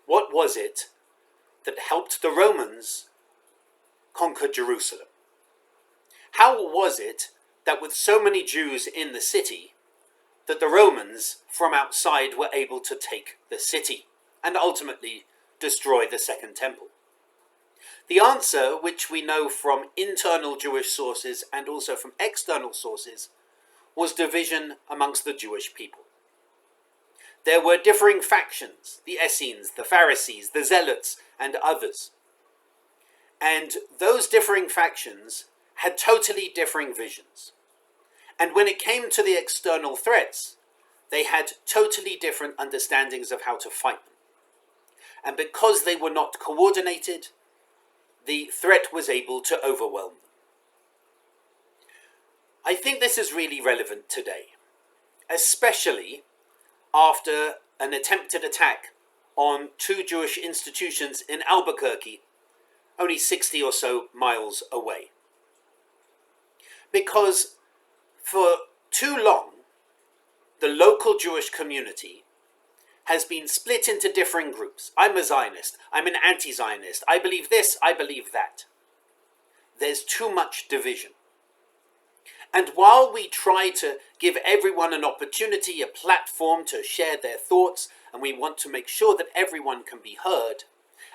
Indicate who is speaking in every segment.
Speaker 1: What was it that helped the Romans conquer Jerusalem? How was it that with so many Jews in the city, that the Romans from outside were able to take the city and ultimately destroy the Second Temple? The answer, which we know from internal Jewish sources and also from external sources, was division amongst the Jewish people. There were differing factions, the Essenes, the Pharisees, the Zealots, and others. And those differing factions had totally differing visions. And when it came to the external threats, they had totally different understandings of how to fight them. And because they were not coordinated, the threat was able to overwhelm them. I think this is really relevant today, especially after an attempted attack on 2 Jewish institutions in Albuquerque, only 60 or so miles away. Because for too long, the local Jewish community has been split into differing groups. I'm a Zionist, I'm an anti-Zionist, I believe this, I believe that. There's too much division. And while we try to give everyone an opportunity, a platform to share their thoughts, and we want to make sure that everyone can be heard,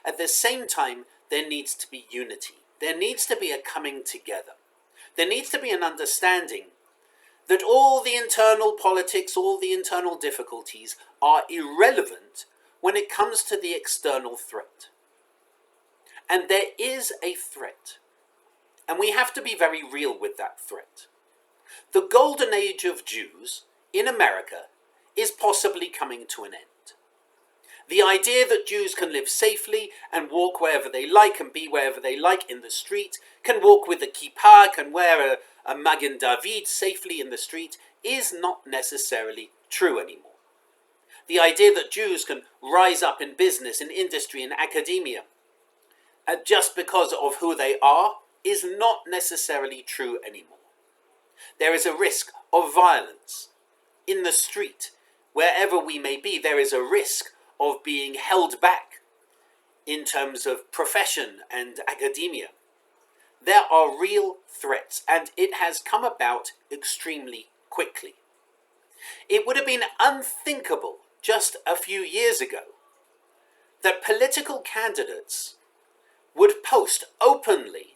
Speaker 1: at the same time, there needs to be unity. There needs to be a coming together. There needs to be an understanding that all the internal politics, all the internal difficulties are irrelevant when it comes to the external threat. And there is a threat. And we have to be very real with that threat. The golden age of Jews in America is possibly coming to an end. The idea that Jews can live safely and walk wherever they like and be wherever they like in the street, can walk with a kippah, can wear a Magen David safely in the street, is not necessarily true anymore. The idea that Jews can rise up in business, in industry, in academia, just because of who they are, is not necessarily true anymore. There is a risk of violence in the street. Wherever we may be, there is a risk of being held back in terms of profession and academia. There are real threats, and it has come about extremely quickly. It would have been unthinkable just a few years ago that political candidates would post openly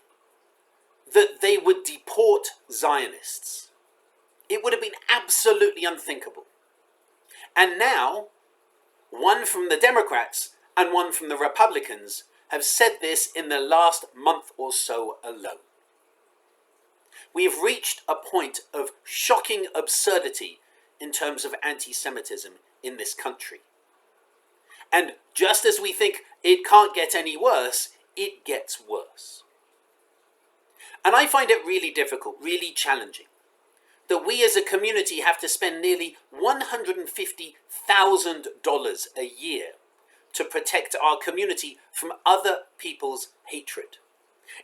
Speaker 1: that they would deport Zionists. It would have been absolutely unthinkable. And now, one from the Democrats and one from the Republicans have said this in the last month or so alone. We have reached a point of shocking absurdity in terms of anti-Semitism in this country. And just as we think it can't get any worse, it gets worse. And I find it really difficult, really challenging, that we as a community have to spend nearly $150,000 a year to protect our community from other people's hatred.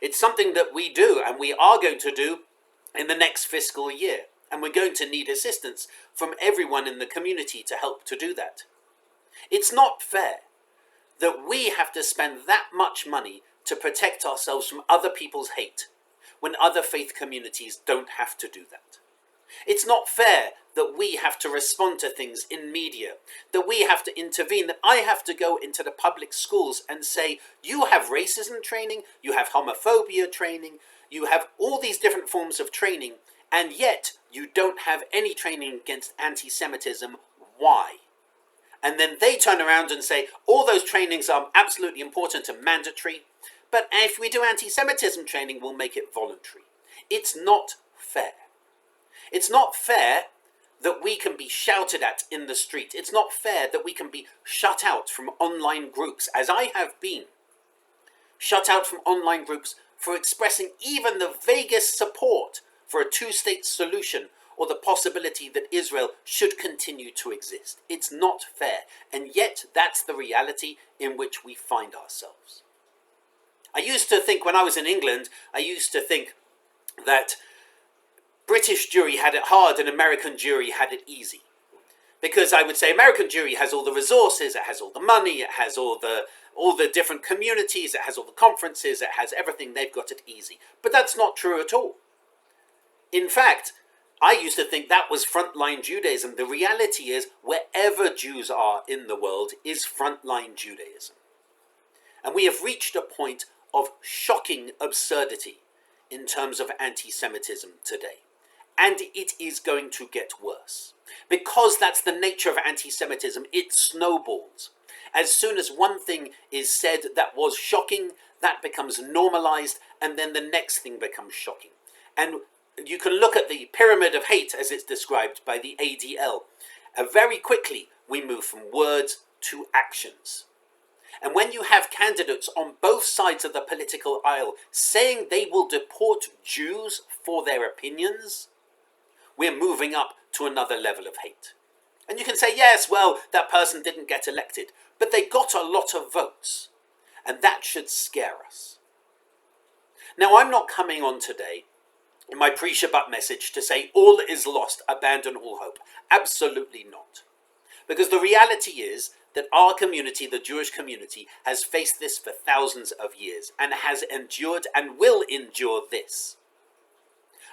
Speaker 1: It's something that we do and we are going to do in the next fiscal year. And we're going to need assistance from everyone in the community to help to do that. It's not fair that we have to spend that much money to protect ourselves from other people's hate when other faith communities don't have to do that. It's not fair that we have to respond to things in media, that we have to intervene, that I have to go into the public schools and say, you have racism training, you have homophobia training, you have all these different forms of training, and yet you don't have any training against anti-Semitism. Why? And then they turn around and say, all those trainings are absolutely important and mandatory, but if we do anti-Semitism training, we'll make it voluntary. It's not fair. It's not fair that we can be shouted at in the street. It's not fair that we can be shut out from online groups, as I have been. Shut out from online groups for expressing even the vaguest support for a two-state solution or the possibility that Israel should continue to exist. It's not fair, and yet that's the reality in which we find ourselves. I used to think, when I was in England, I used to think that British jury had it hard and American jury had it easy. Because I would say American Jewry has all the resources, it has all the money, it has all the different communities, it has all the conferences, it has everything, they've got it easy. But that's not true at all. In fact, I used to think that was frontline Judaism. The reality is, wherever Jews are in the world is frontline Judaism. And we have reached a point of shocking absurdity in terms of anti-Semitism today. And it is going to get worse. Because that's the nature of anti-Semitism, it snowballs. As soon as one thing is said that was shocking, that becomes normalized, and then the next thing becomes shocking. And you can look at the pyramid of hate as it's described by the ADL. Very quickly, we move from words to actions. And when you have candidates on both sides of the political aisle saying they will deport Jews for their opinions, we're moving up to another level of hate. And you can say, yes, well, that person didn't get elected, but they got a lot of votes. And that should scare us. Now, I'm not coming on today in my pre-Shabbat message to say all is lost, abandon all hope. Absolutely not. Because the reality is that our community, the Jewish community, has faced this for thousands of years and has endured and will endure this.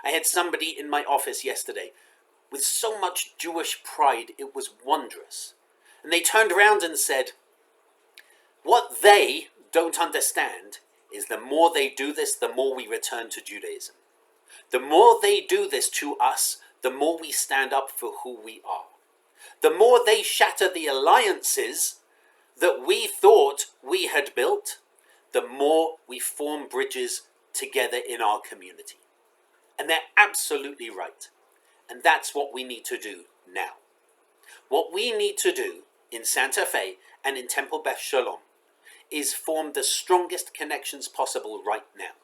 Speaker 1: I had somebody in my office yesterday with so much Jewish pride, it was wondrous. And they turned around and said, what they don't understand is the more they do this, the more we return to Judaism. The more they do this to us, the more we stand up for who we are. The more they shatter the alliances that we thought we had built, the more we form bridges together in our community. And they're absolutely right. And that's what we need to do now. What we need to do in Santa Fe and in Temple Beth Shalom is form the strongest connections possible right now.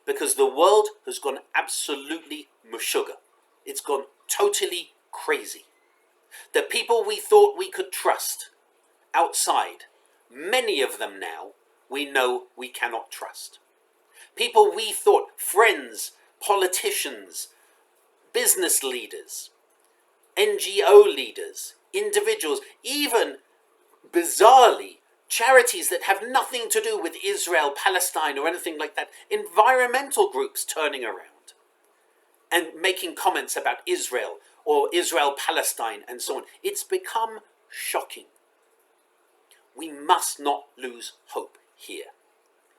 Speaker 1: Because the world has gone absolutely mushuga. It's gone totally crazy. The people we thought we could trust outside, many of them now, we know we cannot trust. People we thought, friends, politicians, business leaders, NGO leaders, individuals, even bizarrely, charities that have nothing to do with Israel, Palestine, or anything like that, environmental groups turning around and making comments about Israel or Israel, Palestine, and so on. It's become shocking. We must not lose hope here.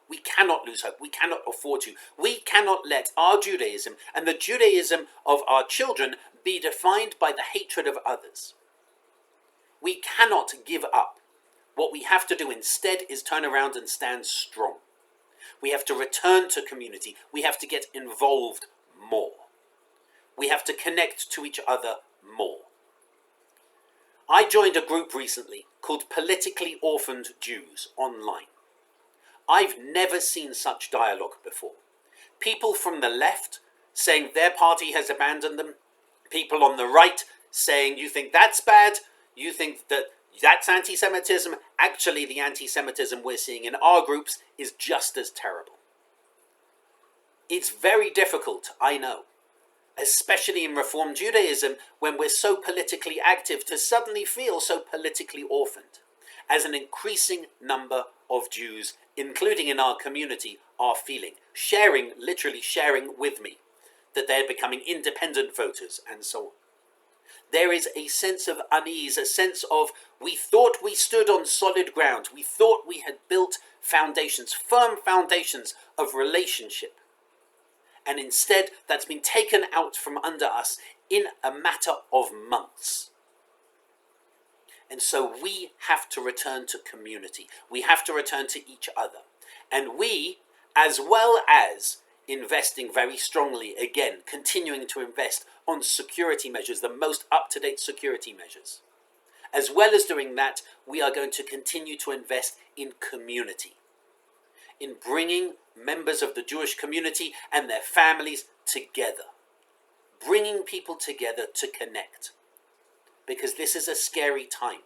Speaker 1: We cannot lose hope. We cannot afford to. We cannot let our Judaism and the Judaism of our children be defined by the hatred of others. We cannot give up. What we have to do instead is turn around and stand strong. We have to return to community. We have to get involved more. We have to connect to each other more. I joined a group recently called Politically Orphaned Jews online. I've never seen such dialogue before. People from the left saying their party has abandoned them. People on the right saying, you think that's bad? You think that that's anti-Semitism? Actually, the anti-Semitism we're seeing in our groups is just as terrible. It's very difficult, I know, especially in Reform Judaism, when we're so politically active, to suddenly feel so politically orphaned, as an increasing number of Jews, including in our community, are feeling, literally sharing with me, that they're becoming independent voters and so on. There is a sense of unease, a sense of we thought we stood on solid ground. We thought we had built foundations, firm foundations of relationship. And instead, that's been taken out from under us in a matter of months. And so we have to return to community. We have to return to each other. And we, as well as investing very strongly, again, continuing to invest on security measures, the most up-to-date security measures. As well as doing that, we are going to continue to invest in community, in bringing members of the Jewish community and their families together, bringing people together to connect, because this is a scary time.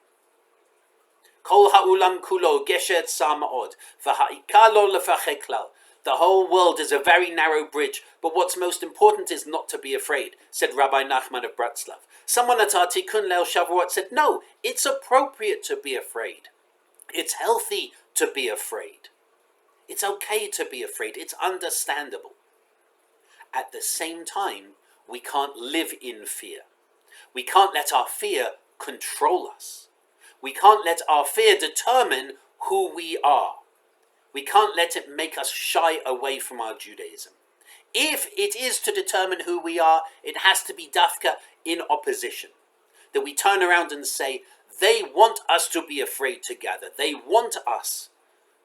Speaker 1: Kol ha'ulam kulo geshet sa ma'od, v'ha'ikar lo lefachek klal. The whole world is a very narrow bridge, but what's most important is not to be afraid, said Rabbi Nachman of Bratslav. Someone at our Tikkun Leil Shavuot said, no, it's appropriate to be afraid. It's healthy to be afraid. It's okay to be afraid. It's understandable. At the same time, we can't live in fear. We can't let our fear control us. We can't let our fear determine who we are. We can't let it make us shy away from our Judaism. If it is to determine who we are, it has to be dafka in opposition. That we turn around and say, they want us to be afraid to gather. They want us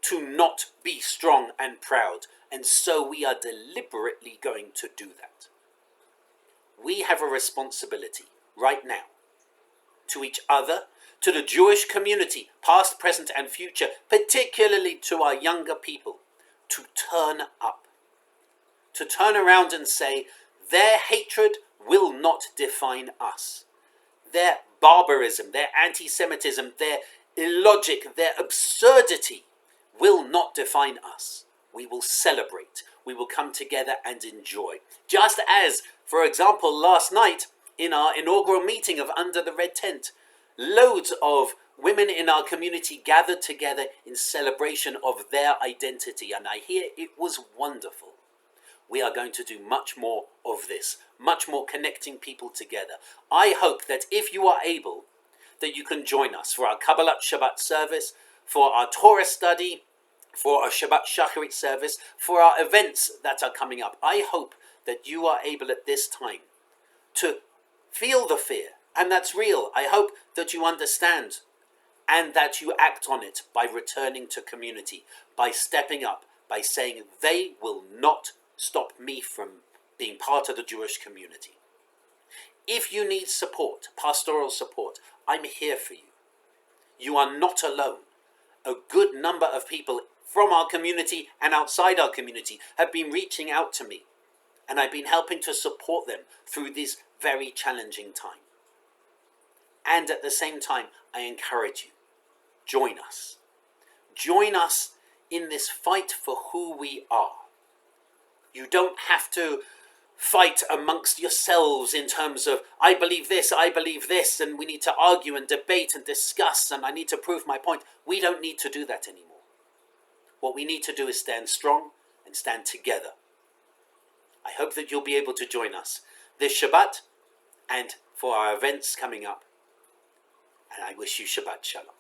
Speaker 1: to not be strong and proud. And so we are deliberately going to do that. We have a responsibility right now to each other, to the Jewish community, past, present and future, particularly to our younger people, to turn up. To turn around and say, their hatred will not define us. Their barbarism, their antisemitism, their illogic, their absurdity will not define us. We will celebrate. We will come together and enjoy. Just as, for example, last night in our inaugural meeting of Under the Red Tent, loads of women in our community gathered together in celebration of their identity. And I hear it was wonderful. We are going to do much more of this, much more connecting people together. I hope that if you are able, that you can join us for our Kabbalat Shabbat service, for our Torah study, for our Shabbat Shacharit service, for our events that are coming up. I hope that you are able at this time to feel the fear, and that's real. I hope that you understand and that you act on it by returning to community, by stepping up, by saying they will not stop me from being part of the Jewish community. If you need support, pastoral support, I'm here for you. You are not alone. A good number of people from our community and outside our community have been reaching out to me, and I've been helping to support them through this very challenging time. And at the same time, I encourage you, join us. Join us in this fight for who we are. You don't have to fight amongst yourselves in terms of, I believe this, and we need to argue and debate and discuss, and I need to prove my point. We don't need to do that anymore. What we need to do is stand strong and stand together. I hope that you'll be able to join us this Shabbat and for our events coming up. And I wish you Shabbat Shalom.